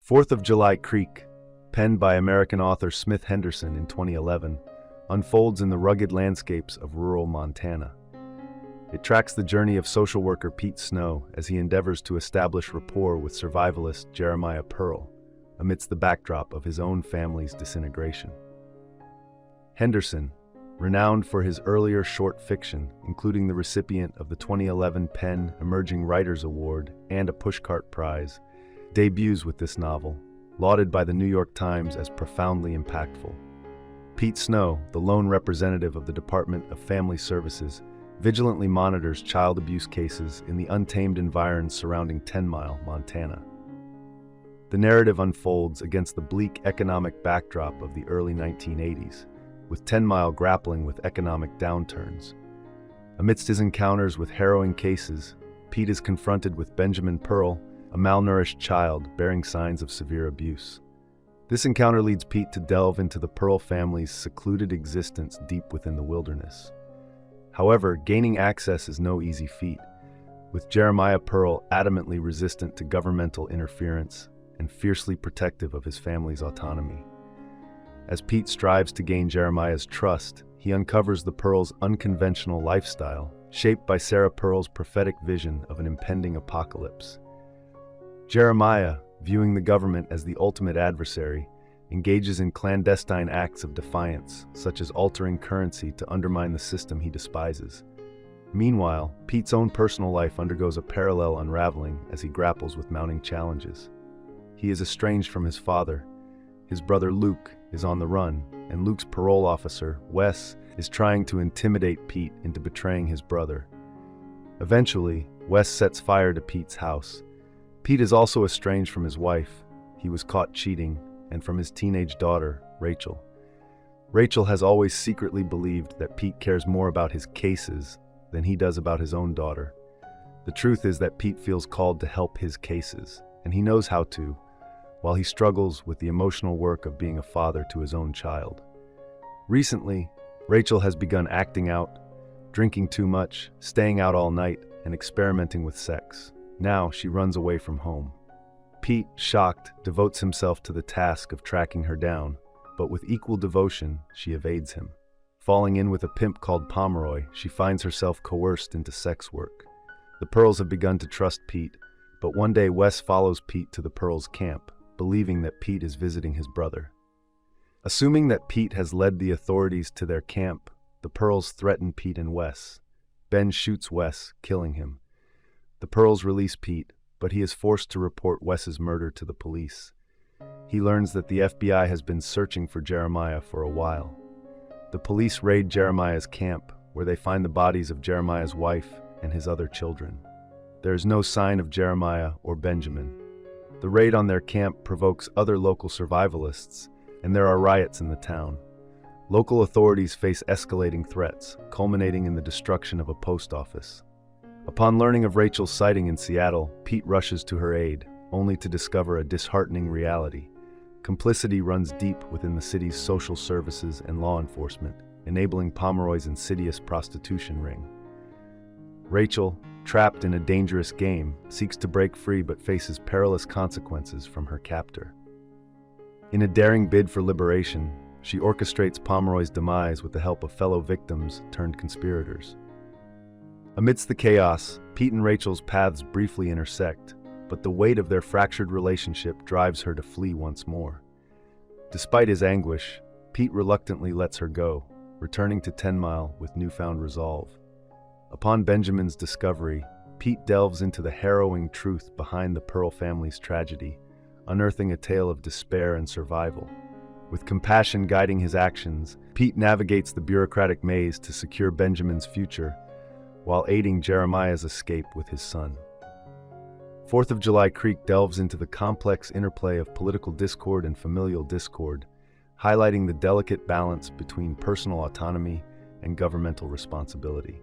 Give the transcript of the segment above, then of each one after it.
4th of July Creek, penned by American author Smith Henderson in 2011, unfolds in the rugged landscapes of rural Montana. It tracks the journey of social worker Pete Snow as he endeavors to establish rapport with survivalist Jeremiah Pearl amidst the backdrop of his own family's disintegration. Henderson, renowned for his earlier short fiction, including the recipient of the 2011 PEN Emerging Writers Award and a Pushcart Prize, debuts with this novel, lauded by the New York Times as profoundly impactful. Pete Snow, the lone representative of the Department of Family Services, vigilantly monitors child abuse cases in the untamed environs surrounding 10 Mile, Montana. The narrative unfolds against the bleak economic backdrop of the early 1980s, with 10 Mile grappling with economic downturns. Amidst his encounters with harrowing cases, Pete is confronted with Benjamin Pearl, a malnourished child bearing signs of severe abuse. This encounter leads Pete to delve into the Pearl family's secluded existence deep within the wilderness. However, gaining access is no easy feat, with Jeremiah Pearl adamantly resistant to governmental interference and fiercely protective of his family's autonomy. As Pete strives to gain Jeremiah's trust, he uncovers the Pearls' unconventional lifestyle, shaped by Sarah Pearl's prophetic vision of an impending apocalypse. Jeremiah, viewing the government as the ultimate adversary, engages in clandestine acts of defiance, such as altering currency to undermine the system he despises. Meanwhile, Pete's own personal life undergoes a parallel unraveling as he grapples with mounting challenges. He is estranged from his father. His brother Luke is on the run, and Luke's parole officer, Wes, is trying to intimidate Pete into betraying his brother. Eventually, Wes sets fire to Pete's house. Pete is also estranged from his wife. He was caught cheating, and from his teenage daughter, Rachel. Rachel has always secretly believed that Pete cares more about his cases than he does about his own daughter. The truth is that Pete feels called to help his cases, and he knows how to, while he struggles with the emotional work of being a father to his own child. Recently, Rachel has begun acting out, drinking too much, staying out all night, and experimenting with sex. Now she runs away from home. Pete, shocked, devotes himself to the task of tracking her down, but with equal devotion, she evades him. Falling in with a pimp called Pomeroy, she finds herself coerced into sex work. The Pearls have begun to trust Pete, but one day Wes follows Pete to the Pearls' camp, believing that Pete is visiting his brother. Assuming that Pete has led the authorities to their camp, the Pearls threaten Pete and Wes. Ben shoots Wes, killing him. The Pearls release Pete, but he is forced to report Wes's murder to the police. He learns that the FBI has been searching for Jeremiah for a while. The police raid Jeremiah's camp, where they find the bodies of Jeremiah's wife and his other children. There is no sign of Jeremiah or Benjamin. The raid on their camp provokes other local survivalists, and there are riots in the town. Local authorities face escalating threats, culminating in the destruction of a post office. Upon learning of Rachel's sighting in Seattle, Pete rushes to her aid, only to discover a disheartening reality. Complicity runs deep within the city's social services and law enforcement, enabling Pomeroy's insidious prostitution ring. Rachel, trapped in a dangerous game, seeks to break free but faces perilous consequences from her captor. In a daring bid for liberation, she orchestrates Pomeroy's demise with the help of fellow victims turned conspirators. Amidst the chaos, Pete and Rachel's paths briefly intersect, but the weight of their fractured relationship drives her to flee once more. Despite his anguish, Pete reluctantly lets her go, returning to 10 Mile with newfound resolve. Upon Benjamin's discovery, Pete delves into the harrowing truth behind the Pearl family's tragedy, unearthing a tale of despair and survival. With compassion guiding his actions, Pete navigates the bureaucratic maze to secure Benjamin's future, while aiding Jeremiah's escape with his son. 4th of July Creek delves into the complex interplay of political discord and familial discord, highlighting the delicate balance between personal autonomy and governmental responsibility.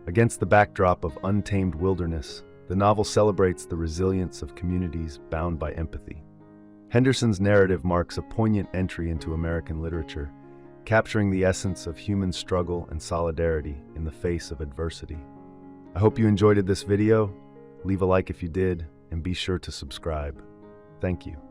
Against the backdrop of untamed wilderness, the novel celebrates the resilience of communities bound by empathy. Henderson's narrative marks a poignant entry into American literature, capturing the essence of human struggle and solidarity in the face of adversity. I hope you enjoyed this video. Leave a like if you did, and be sure to subscribe. Thank you.